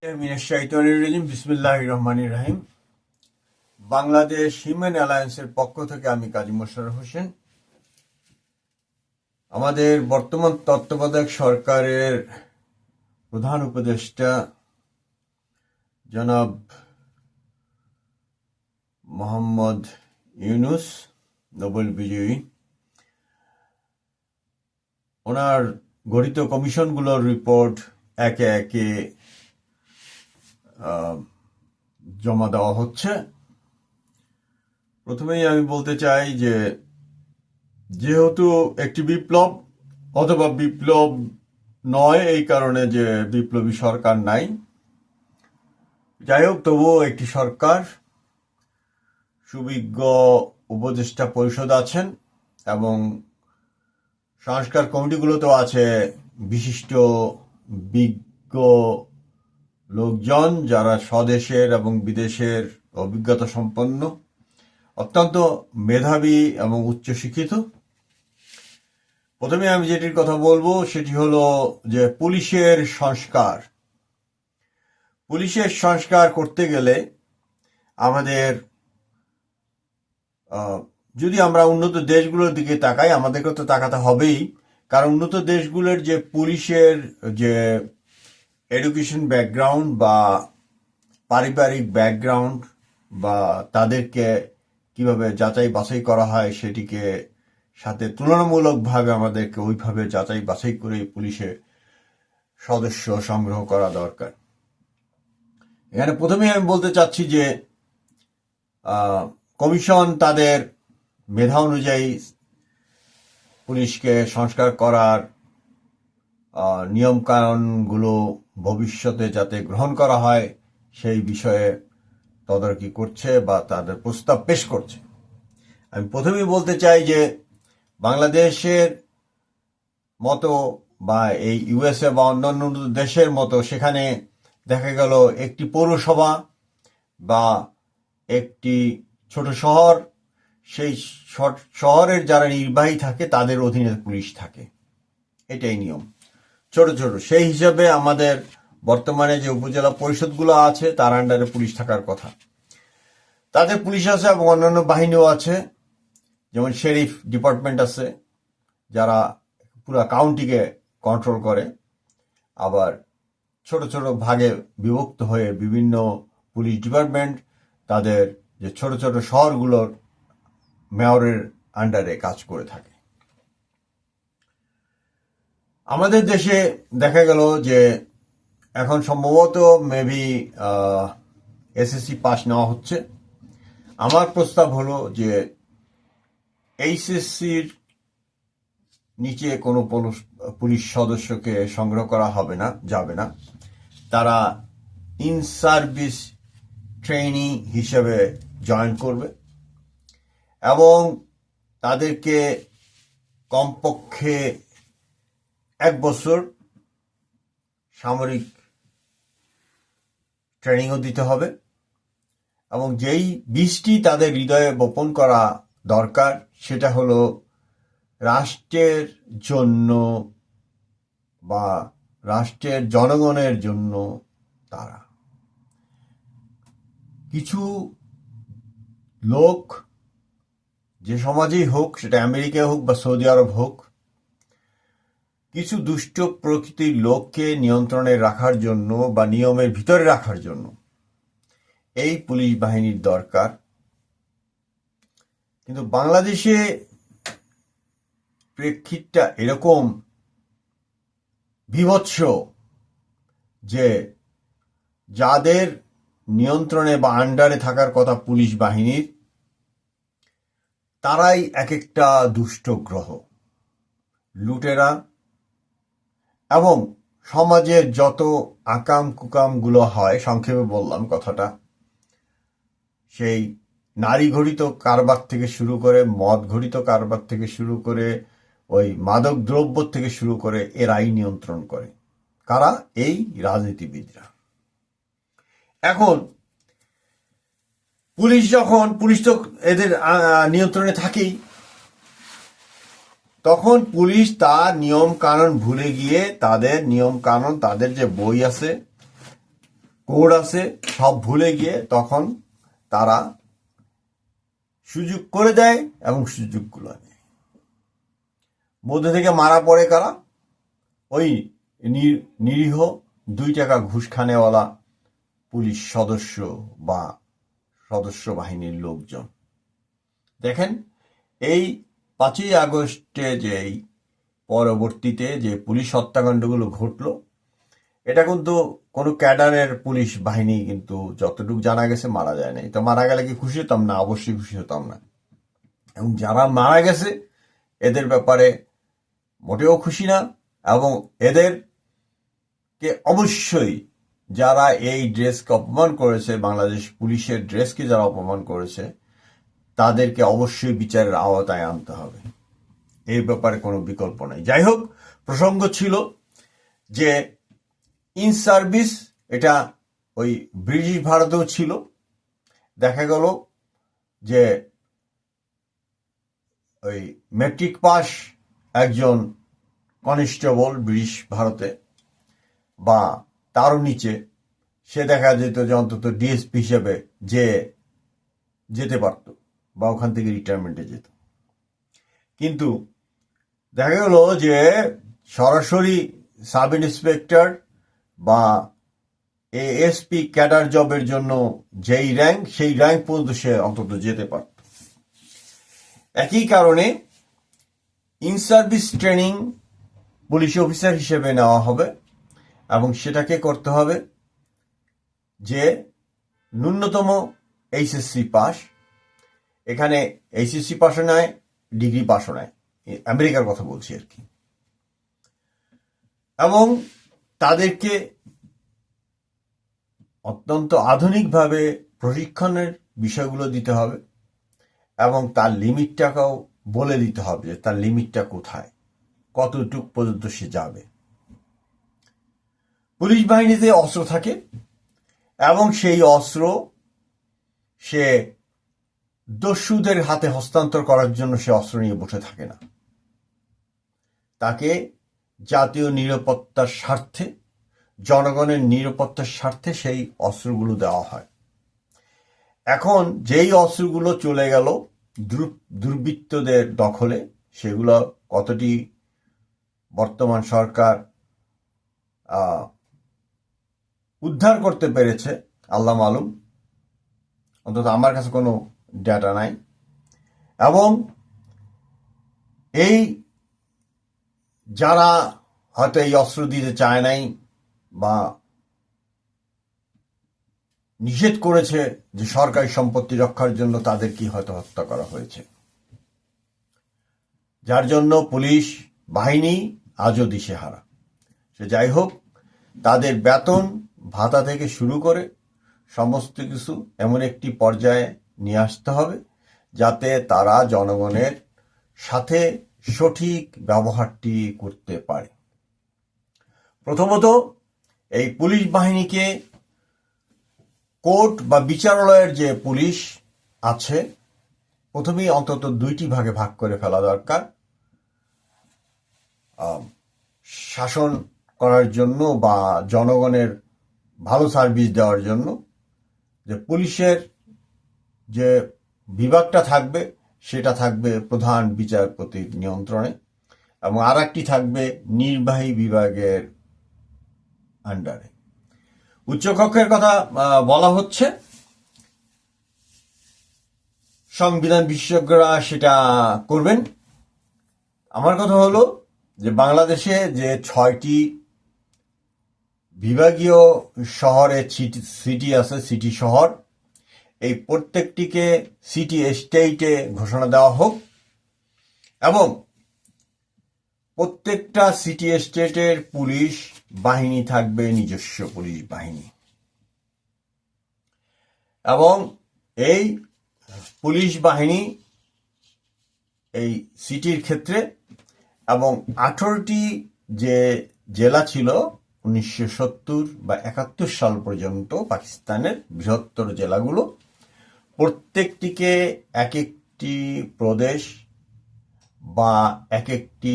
বিসমিল্লাহির রহমানির রহিম। বাংলাদেশ হিউম্যান অ্যালায়েন্সের পক্ষ থেকে আমি কাজী মোশাররফ হোসেন। আমাদের বর্তমান তত্ত্বাবধায়ক সরকারের প্রধান উপদেষ্টা জনাব মোহাম্মদ ইউনূস, নোবেল বিজয়ী, ওনার গঠিত কমিশনগুলোর রিপোর্ট একে একে জমা দেওয়া হচ্ছে। প্রথমেই আমি বলতে চাই যে যেহেতু একটি বিপ্লব অথবা বিপ্লব নয় এই কারণে যে বিপ্লবী সরকার নাই, যাই হোক তবুও একটি সরকার, সুবিজ্ঞ উপদেষ্টা পরিষদ আছেন এবং সংস্কার কমিটিগুলোতেও আছে বিশিষ্ট বিজ্ঞ লোকজন যারা স্বদেশের এবং বিদেশের অভিজ্ঞতা সম্পন্ন, অত্যন্ত মেধাবী এবং উচ্চশিক্ষিত। প্রথমে আমি যেটির কথা বলবো সেটি হলো যে পুলিশের সংস্কার। পুলিশের সংস্কার করতে গেলে আমাদের যদি আমরা উন্নত দেশগুলোর দিকে তাকাই, আমাদেরকে তো তাকাতে হবেই, কারণ উন্নত দেশগুলোর যে পুলিশের যে এডুকেশন ব্যাকগ্রাউন্ড বা পারিবারিক ব্যাকগ্রাউন্ড বা তাদেরকে কিভাবে যাচাই বাছাই করা হয় সেটিকে সাথে তুলনামূলকভাবে আমাদেরকে ওইভাবে যাচাই বাছাই করে পুলিশে সদস্য সংগ্রহ করা দরকার। এখানে প্রথমেই আমি বলতে চাচ্ছি যে কমিশন তাদের মেধা অনুযায়ী পুলিশকে সংস্কার করার নিয়মকানুনগুলো ভবিষ্যতে যাতে গ্রহণ করা হয় সেই বিষয়ে তদারকি করছে বা তাদের প্রস্তাব পেশ করছে। আমি প্রথমেই বলতে চাই যে বাংলাদেশের মতো বা এই ইউএসএ বা অন্যান্য দেশের মতো সেখানে দেখা গেল একটি পৌরসভা বা একটি ছোট শহর, সেই শহরের যারা নির্বাহী থাকে তাদের অধীনে পুলিশ থাকে, এটাই নিয়ম। ছোট ছোট সেই হিসাবে আমাদের বর্তমানে যে উপজেলা পরিষদগুলো আছে তার আন্ডারে পুলিশ থাকার কথা। তাদের পুলিশ আছে এবং অন্যান্য বাহিনীও আছে, যেমন শেরিফ ডিপার্টমেন্ট আছে যারা পুরো কাউন্টিকে কন্ট্রোল করে। আবার ছোট ছোট ভাগে বিভক্ত হয়ে বিভিন্ন পুলিশ ডিপার্টমেন্ট তাদের যে ছোট ছোট শহরগুলোর মেয়রের আন্ডারে কাজ করে থাকে। আমাদের দেশে দেখা গেল যে এখন সম্ভবত মেবি এসএসসি পাস নেওয়া হচ্ছে। আমার প্রস্তাব হলো যে এইচএসসির নিচে কোনো পুলিশ সদস্যকে সংগ্রহ করা যাবে না। তারা ইন সার্ভিস ট্রেনি হিসেবে জয়েন করবে এবং তাদেরকে কমপক্ষে 1 বছর সামরিক ট্রেনিংও দিতে হবে এবং যেই বীজটি তাদের হৃদয়ে বপন করা দরকার সেটা হলো রাষ্ট্রের জন্য বা রাষ্ট্রের জনগণের জন্য তারা। কিছু লোক যে সমাজেই হোক, সেটা আমেরিকায় হোক বা সৌদি আরব হোক, কিছু দুষ্ট প্রকৃতির লোককে নিয়ন্ত্রণে রাখার জন্য বা নিয়মের ভিতরে রাখার জন্য এই পুলিশ বাহিনীর দরকার। কিন্তু বাংলাদেশে প্রেক্ষিতটা এরকম বিভৎস যে যাদের নিয়ন্ত্রণে বা আন্ডারে থাকার কথা পুলিশ বাহিনীর, তারাই এক একটা দুষ্ট গ্রহ, লুটেরা এবং সমাজের যত আকাম কুকামগুলো হয়, সংক্ষেপে বললাম কথাটা, সেই নারী ঘটিত কারবার থেকে শুরু করে, মদ ঘটিত কারবার থেকে শুরু করে, ওই মাদক দ্রব্য থেকে শুরু করে এরাই নিয়ন্ত্রণ করে। কারা? এই রাজনীতিবিদরা। এখন পুলিশ তো এদের নিয়ন্ত্রণে থাকেই, তখন পুলিশ তার নিয়ম কানুন ভুলে গিয়ে তাদের নিয়ম কানুন, তাদের যে বই আছে কোড আছে সব ভুলে গিয়ে তখন তারা সুযোগ করে দেয় এবং সুযোগগুলো নেয়। মধ্যে থেকে মারা পড়ে কারা? ওই নিরীহ 2 টাকা ঘুষ খানেওয়ালা পুলিশ সদস্য বা সদস্য বাহিনীর লোকজন। দেখেন, এই 5ই আগস্টে যে পরবর্তীতে যে পুলিশ হত্যাকাণ্ডগুলো ঘটলো, এটা কিন্তু কোনো ক্যাডারের পুলিশ বাহিনী কিন্তু যতটুকু জানা গেছে মারা যায় নাই। তো মারা গেলে কি খুশি হতাম না? অবশ্যই খুশি হতাম না। এবং যারা মারা গেছে এদের ব্যাপারে মোটেও খুশি না। এবং এদেরকে অবশ্যই, যারা এই ড্রেসকে অপমান করেছে, বাংলাদেশ পুলিশের ড্রেসকে যারা অপমান করেছে, তাদেরকে অবশ্যই বিচারের আওতায় আনতে হবে। এই ব্যাপারে কোনো বিকল্প নাই। যাই হোক, প্রসঙ্গ ছিল যে ইন সার্ভিস, এটা ওই ব্রিটিশ ভারতেও ছিল। দেখা গেল যে ওই ম্যাট্রিক পাস একজন কনস্টেবল ব্রিটিশ ভারতে বা তারও নিচে, সে দেখা যেত যে অন্তত ডিএসপি হিসেবে যেতে পারত বা ওখান থেকে রিটায়ারমেন্টে যেত। কিন্তু দেখা গেল যে সরাসরি সাব ইন্সপেক্টর বা এএসপি ক্যাডার জবের জন্য যেই র্যাঙ্ক, সেই র্যাঙ্ক পর্যন্ত সে অন্তত যেতে পারত। একই কারণে in service training police officer হিসেবে নেওয়া হবে এবং সেটাকে করতে হবে যে ন্যূনতম এইচএসসি পাস। এখানে এইচএসসি পাসও নেয়, ডিগ্রি পাসও নেয়, আমেরিকার কথা বলছি আর কি। এবং তাদেরকে অত্যন্ত আধুনিকভাবে প্রশিক্ষণের বিষয়গুলো দিতে হবে এবং তার লিমিটটাকেও বলে দিতে হবে যে তার লিমিটটা কোথায়, কতটুক পর্যন্ত সে যাবে। পুলিশ বাহিনীতে অস্ত্র থাকে এবং সেই অস্ত্র সে দস্যুদের হাতে হস্তান্তর করার জন্য সে অস্ত্র নিয়ে বসে থাকে না। তাকে জাতীয় নিরাপত্তার স্বার্থে, জনগণের নিরাপত্তার স্বার্থে সেই অস্ত্রগুলো দেওয়া হয়। এখন যেই অস্ত্রগুলো চলে গেল দুর্বৃত্তদের দখলে, সেগুলো কতটি বর্তমান সরকার উদ্ধার করতে পেরেছে আল্লাহ মালুম, অন্তত আমার কাছে কোনো ডেটা নাই। এবং এই যারা হয়তো এই অস্ত্র দিতে চায় নাই বা নিষেধ করেছে যে সরকারি সম্পত্তি রক্ষার জন্য, তাদেরকে হয়তো হত্যা করা হয়েছে, যার জন্য পুলিশ বাহিনী আজও দিশেহারা। সে যাই হোক, তাদের বেতন ভাতা থেকে শুরু করে সমস্ত কিছু এমন একটি পর্যায়ে নিয়ে আসতে হবে যাতে তারা জনগণের সাথে সঠিক ব্যবহারটি করতে পারে। প্রথমত, এই পুলিশ বাহিনীকে কোর্ট বা বিচারালয়ের যে পুলিশ আছে, প্রথমেই অন্তত 2টি ভাগে ভাগ করে ফেলা দরকার। শাসন করার জন্য বা জনগণের ভালো সার্ভিস দেওয়ার জন্য যে পুলিশের যে বিভাগটা থাকবে, সেটা থাকবে প্রধান বিচারপতির নিয়ন্ত্রণে এবং আর একটি থাকবে নির্বাহী বিভাগের আন্ডারে। উচ্চকক্ষের কথা বলা হচ্ছে, সংবিধান বিশেষজ্ঞরা সেটা করবেন। আমার কথা হলো যে বাংলাদেশে যে 6টি বিভাগীয় শহরে সিটি আছে, সিটি শহর, এই প্রত্যেকটিকে সিটি স্টেটে ঘোষণা দেওয়া হোক এবং প্রত্যেকটা সিটি স্টেটের পুলিশ বাহিনী থাকবে নিজস্ব পুলিশ বাহিনী। এবং এই পুলিশ বাহিনী এই সিটির ক্ষেত্রে, এবং 18টি যে জেলা ছিল 1970 বা 71 সাল পর্যন্ত পাকিস্তানের বৃহত্তর জেলাগুলো, প্রত্যেকটিকে এক একটি প্রদেশ বা এক একটি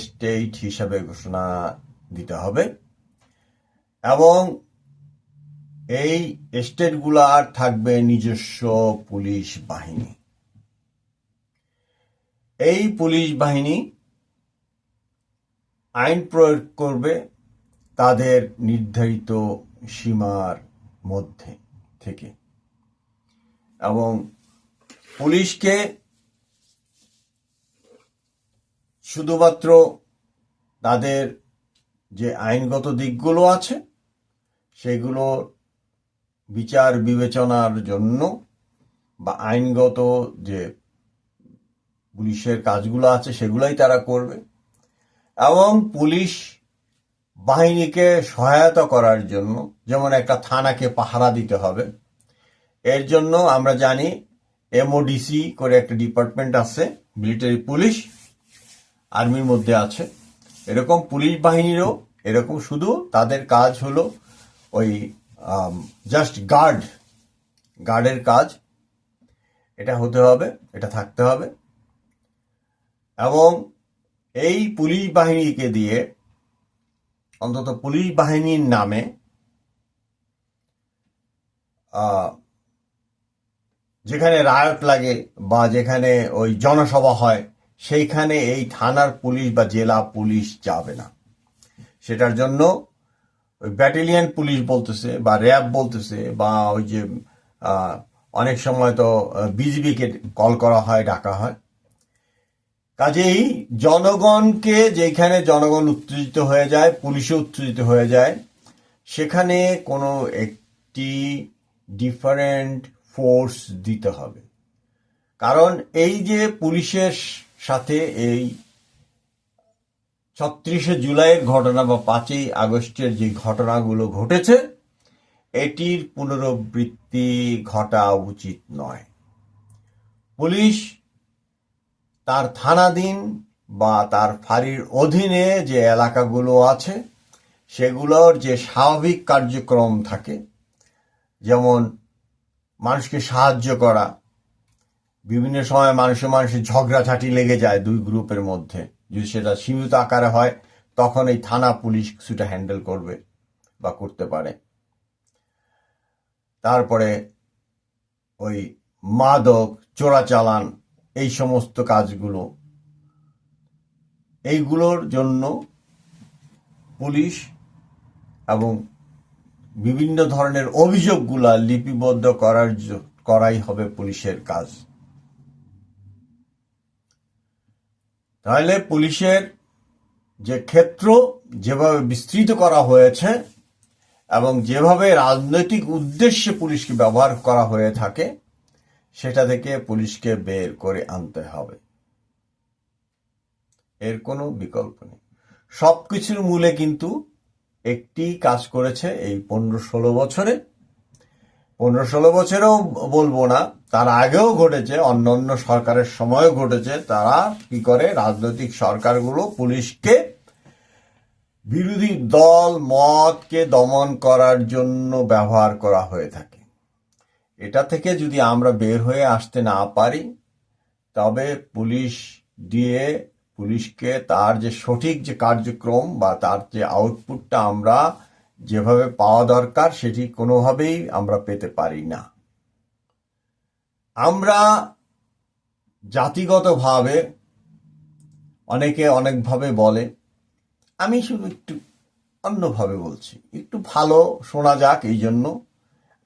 স্টেট হিসাবে ঘোষণা দিতে হবে। এবং এই স্টেটগুলার থাকবে নিজস্ব পুলিশ বাহিনী। এই পুলিশ বাহিনী আইন প্রয়োগ করবে তাদের নির্ধারিত সীমার মধ্যে থেকে, এবং পুলিশকে শুধুমাত্র তাদের যে আইনগত দিকগুলো আছে সেগুলো বিচার বিবেচনার জন্য বা আইনগত যে পুলিশের কাজগুলো আছে সেগুলাই তারা করবে, এবং পুলিশ বাহিনীকে সহায়তা করার জন্য, যেমন একটা থানাকে পাহারা দিতে হবে, এর জন্য আমরা জানি এমওডিসি করে একটা ডিপার্টমেন্ট আছে, মিলিটারি পুলিশ আর্মির মধ্যে আছে। এরকম পুলিশ বাহিনীরও এরকম, শুধু তাদের কাজ হলো ওই জাস্ট গার্ডের কাজ, এটা হতে হবে, এটা থাকতে হবে। এবং এই পুলিশ বাহিনীকে দিয়ে অন্তত পুলিশ বাহিনীর নামে যেখানে রায়ট লাগে বা যেখানে ওই জনসভা হয় সেইখানে এই থানার পুলিশ বা জেলা পুলিশ যাবে না। সেটার জন্য ওই ব্যাটালিয়ন পুলিশ বলতেছে বা র্যাব বলতেছে, বা ওই যে অনেক সময় তো বিজিবিকে কল করা হয়, ডাকা হয়। কাজেই জনগণকে, যেখানে জনগণ উত্তেজিত হয়ে যায়, পুলিশও উত্তেজিত হয়ে যায়, সেখানে কোনো একটি ডিফারেন্ট ফোর্স দিতে হবে। কারণ এই যে পুলিশের সাথে এই ৩৬শে জুলাইয়ের ঘটনা বা ৫ই আগস্টের যে ঘটনাগুলো ঘটেছে, এটির পুনরাবৃত্তি ঘটা উচিত নয়। পুলিশ তার থানাধীন বা তার ফাঁড়ির অধীনে যে এলাকাগুলো আছে সেগুলোর যে স্বাভাবিক কার্যক্রম থাকে, যেমন মানুষকে সাহায্য করা, বিভিন্ন সময় মানুষের ঝগড়াঝাটি লেগে যায় দুই গ্রুপের মধ্যে, যদি সেটা সীমিত আকারে হয় তখন এই থানা পুলিশ কিছুটা হ্যান্ডেল করবে বা করতে পারে। তারপরে ওই মাদক চোরাচালান, এই সমস্ত কাজগুলো, এইগুলোর জন্য পুলিশ এবং বিভিন্ন ধরনের অভিযোগগুলা লিপিবদ্ধ করাই হবে পুলিশের কাজ। তাহলে পুলিশের যে ক্ষেত্র যেভাবে বিস্তৃত করা হয়েছে এবং যেভাবে রাজনৈতিক উদ্দেশ্যে পুলিশকে ব্যবহার করা হয়ে থাকে, সেটা থেকে পুলিশকে বের করে আনতে হবে, এর কোনো বিকল্প নেই। সবকিছুর মূলে কিন্তু একটি কাজ করেছে এই ১৫-১৬ বছরে। ১৫-১৬ বছরেও বলবো না, তার আগেও ঘটেছে, অন্য সরকারের সময়ও ঘটেছে। তারা কি করে, রাজনৈতিক সরকারগুলো পুলিশকে বিরোধী দল মতকে দমন করার জন্য ব্যবহার করা হয়ে থাকে। এটা থেকে যদি আমরা বের হয়ে আসতে না পারি, তবে পুলিশকে তার যে সঠিক যে কার্যক্রম বা তার যে আউটপুটটা আমরা যেভাবে পাওয়া দরকার সেটি কোনোভাবেই আমরা পেতে পারি না। আমরা জাতিগতভাবে অনেকে অনেকভাবে বলে, আমি শুধু একটু অন্যভাবে বলছি, একটু ভালো শোনা যাক, এই জন্য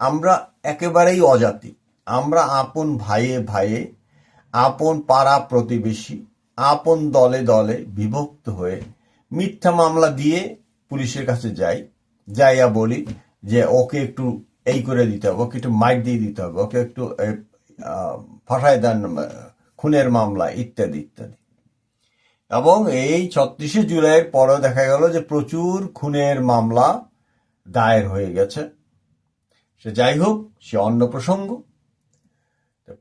আমরা একেবারেই অজাতি। আমরা আপন ভাইয়ে ভাইয়ে, আপন পাড়া প্রতিবেশী, আপন দলে দলে বিভক্ত হয়ে মিথ্যা মামলা দিয়ে পুলিশের কাছে যাইয়া বলি যে ওকে একটু এই করে দিতে হবে, ওকে একটু মাইট দিয়ে দিতে হবে, ওকে একটু ফাঁসায় দেন, খুনের মামলা ইত্যাদি ইত্যাদি। এবং এই ৩৬শে জুলাইয়ের পরেও দেখা গেল যে প্রচুর খুনের মামলা দায়ের হয়ে গেছে। সে যাই হোক, সে অন্য প্রসঙ্গ।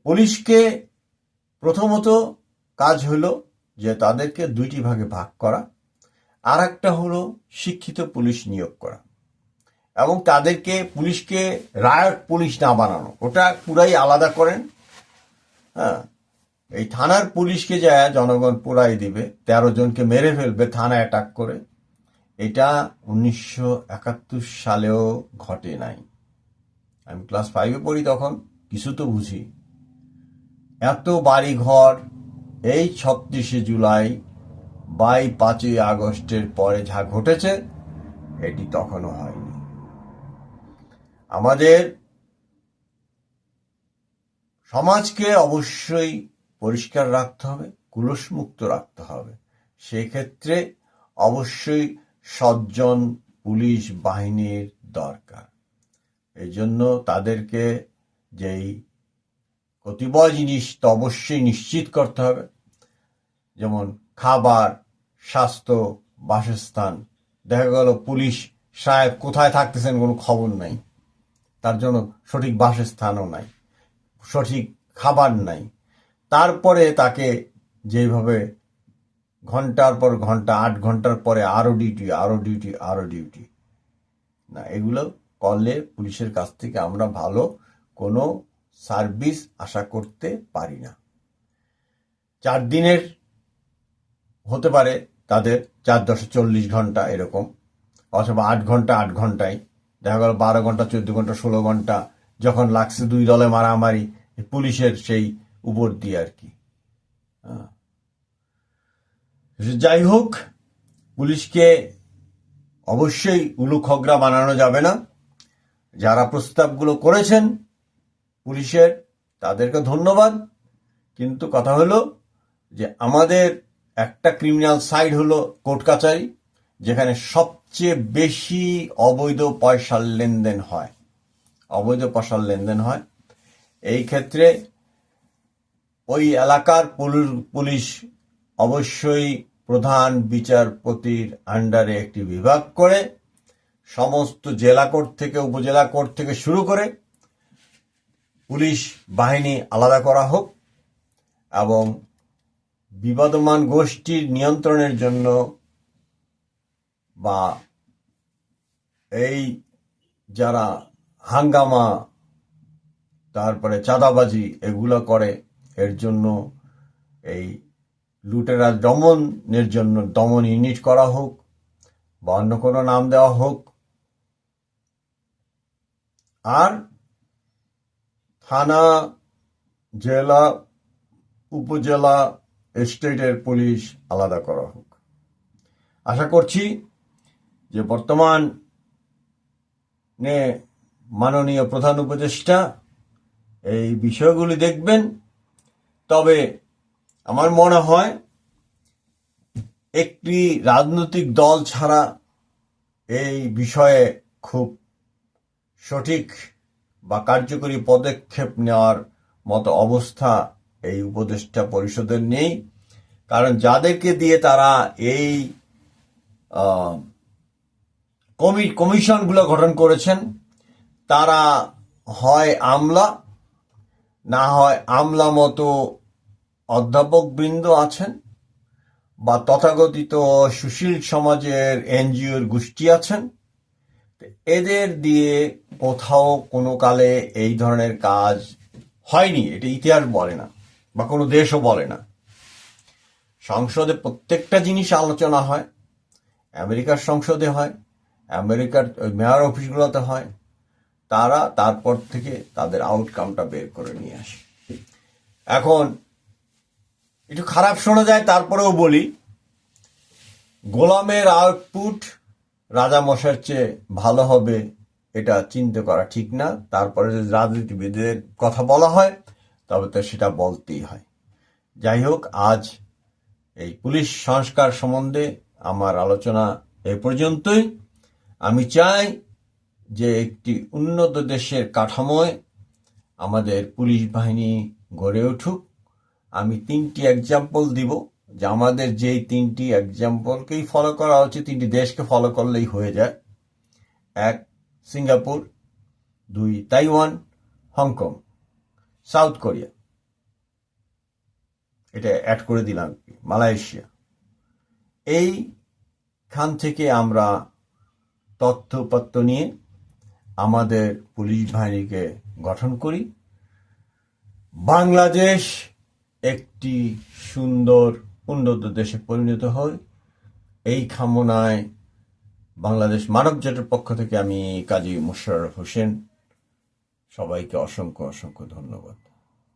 পুলিশকে প্রথমত কাজ হলো যে তাদেরকে দুইটি ভাগে ভাগ করা, আর একটা হলো শিক্ষিত পুলিশ নিয়োগ করা, এবং পুলিশকে রায়ট পুলিশ না বানানো, ওটা পুরাই আলাদা করেন। হ্যাঁ, এই থানার পুলিশকে যায় জনগণ পুরাই দিবে, ১৩ জনকে মেরে ফেলবে থানা অ্যাটাক করে, এটা ১৯৭১ সালেও ঘটে নাই। আমি ক্লাস 5-এ পড়ি, তখন কিছু তো বুঝি। এত বাড়িঘর এই 36শে জুলাই বা 5ই আগস্টের পরে যা ঘটেছে, এটি তখনও হয়নি। আমাদের সমাজকে অবশ্যই পরিষ্কার রাখতে হবে, কুলুষমুক্ত রাখতে হবে। সেক্ষেত্রে অবশ্যই সজ্জন পুলিশ বাহিনীর দরকার। এই জন্য তাদেরকে যেই কতিপয় জিনিস তো অবশ্যই নিশ্চিত করতে হবে, যেমন খাবার, স্বাস্থ্য, বাসস্থান। দেখা গেল পুলিশ সাহেব কোথায় থাকতেছেন কোনো খবর নাই, তার জন্য সঠিক বাসস্থানও নাই, সঠিক খাবার নাই। তারপরে তাকে যেভাবে ঘন্টার পর ঘন্টা, 8 ঘন্টার পরে আরো ডিউটি না, এগুলো করলে পুলিশের কাছ থেকে আমরা ভালো কোনো সার্ভিস আশা করতে পারি না। 4 দিনের হতে পারে তাদের 4-10-40 ঘন্টা এরকম, অথবা 8 ঘন্টা 8 ঘন্টায়, দেখা গেল 12 ঘন্টা 14 ঘন্টা 16 ঘন্টা যখন লাগছে দুই দলে মারামারি পুলিশের সেই উপর দিয়ে আর কি। যাই হোক, পুলিশকে অবশ্যই উলুখগড়া বানানো যাবে না। যারা প্রস্তাবগুলো করেছেন পুলিশের, তাদেরকে ধন্যবাদ। কিন্তু কথা হলো যে আমাদের একটা ক্রিমিনাল সাইড হলো কোর্ট কাচারি, যেখানে সবচেয়ে বেশি অবৈধ পয়সার লেনদেন হয়। এই ক্ষেত্রে ওই এলাকার পুলিশ অবশ্যই প্রধান বিচারপতির আন্ডারে একটি বিভাগ করে সমস্ত জেলা কোর্ট থেকে, উপজেলা কোর্ট থেকে শুরু করে পুলিশ বাহিনী আলাদা করা হোক, এবং বিবাদমান গোষ্ঠীর নিয়ন্ত্রণের জন্য বা এই যারা হাঙ্গামা, তারপরে চাঁদাবাজি এগুলো করে, এর জন্য এই লুটেরা দমনের জন্য দমন ইউনিট করা হোক বা অন্য কোনো নাম দেওয়া হোক। আর থানা, জেলা, উপজেলা, স্টেটের পুলিশ আলাদা করা হোক। আশা করছি যে বর্তমানে মাননীয় প্রধান উপদেষ্টা এই বিষয়গুলি দেখবেন। তবে আমার মনে হয় একটি রাজনৈতিক দল ছাড়া এই বিষয়ে খুব সঠিক বা কার্যকরী পদক্ষেপ নেওয়ার মতো অবস্থা এই উপদেষ্টা পরিষদের নেই। কারণ যাদেরকে দিয়ে তারা এই কমিশনগুলো গঠন করেছেন, তারা হয় আমলা, না হয় আমলা মতো অধ্যাপক বৃন্দ আছেন, বা তথাকথিত সুশীল সমাজের এনজিওর গোষ্ঠী আছেন। এদের দিয়ে কোথাও কোনো কালে এই ধরনের কাজ হয়নি, এটা ইতিহাস বলে না বা কোনো দেশও বলে না। সংসদে প্রত্যেকটা জিনিস আলোচনা হয়, আমেরিকার সংসদে হয়, আমেরিকার মেয়র অফিসগুলোতে হয়। তারা তারপর থেকে তাদের আউটকামটা বের করে নিয়ে আসে। এখন একটু খারাপ শোনা যায়, তারপরেও বলি, গোলামের আউটপুট রাজামশাইয়ের চেয়ে ভালো হবে এটা চিন্তা করা ঠিক না। তারপরে যদি রাজনীতিবিদদের কথা বলা হয় তবে তো সেটা বলতেই হয়। যাই হোক, আজ এই পুলিশ সংস্কার সম্বন্ধে আমার আলোচনা এ পর্যন্তই। আমি চাই যে একটি উন্নত দেশের কাঠামোয় আমাদের পুলিশ বাহিনী গড়ে উঠুক। আমি 3টি এক্সাম্পল দিব, যে আমাদের যেই 3টি এক্সাম্পলকেই ফলো করা উচিত, 3টি দেশকে ফলো করলেই হয়ে যায়। 1 Singapore, 2 Taiwan, Hong Kong, south Korea, এটা অ্যাড করে দিলাম, মালয়েশিয়া। এইখান থেকে আমরা তথ্যপত্র নিয়ে আমাদের পুলিশ বাহিনীকে গঠন করি। বাংলাদেশ একটি সুন্দর উন্নত দেশে পরিণত হয়, এই কামনায় বাংলাদেশ মানব জোটের পক্ষ থেকে আমি কাজী মোশাররফ হোসেন সবাইকে অসংখ্য অসংখ্য ধন্যবাদ।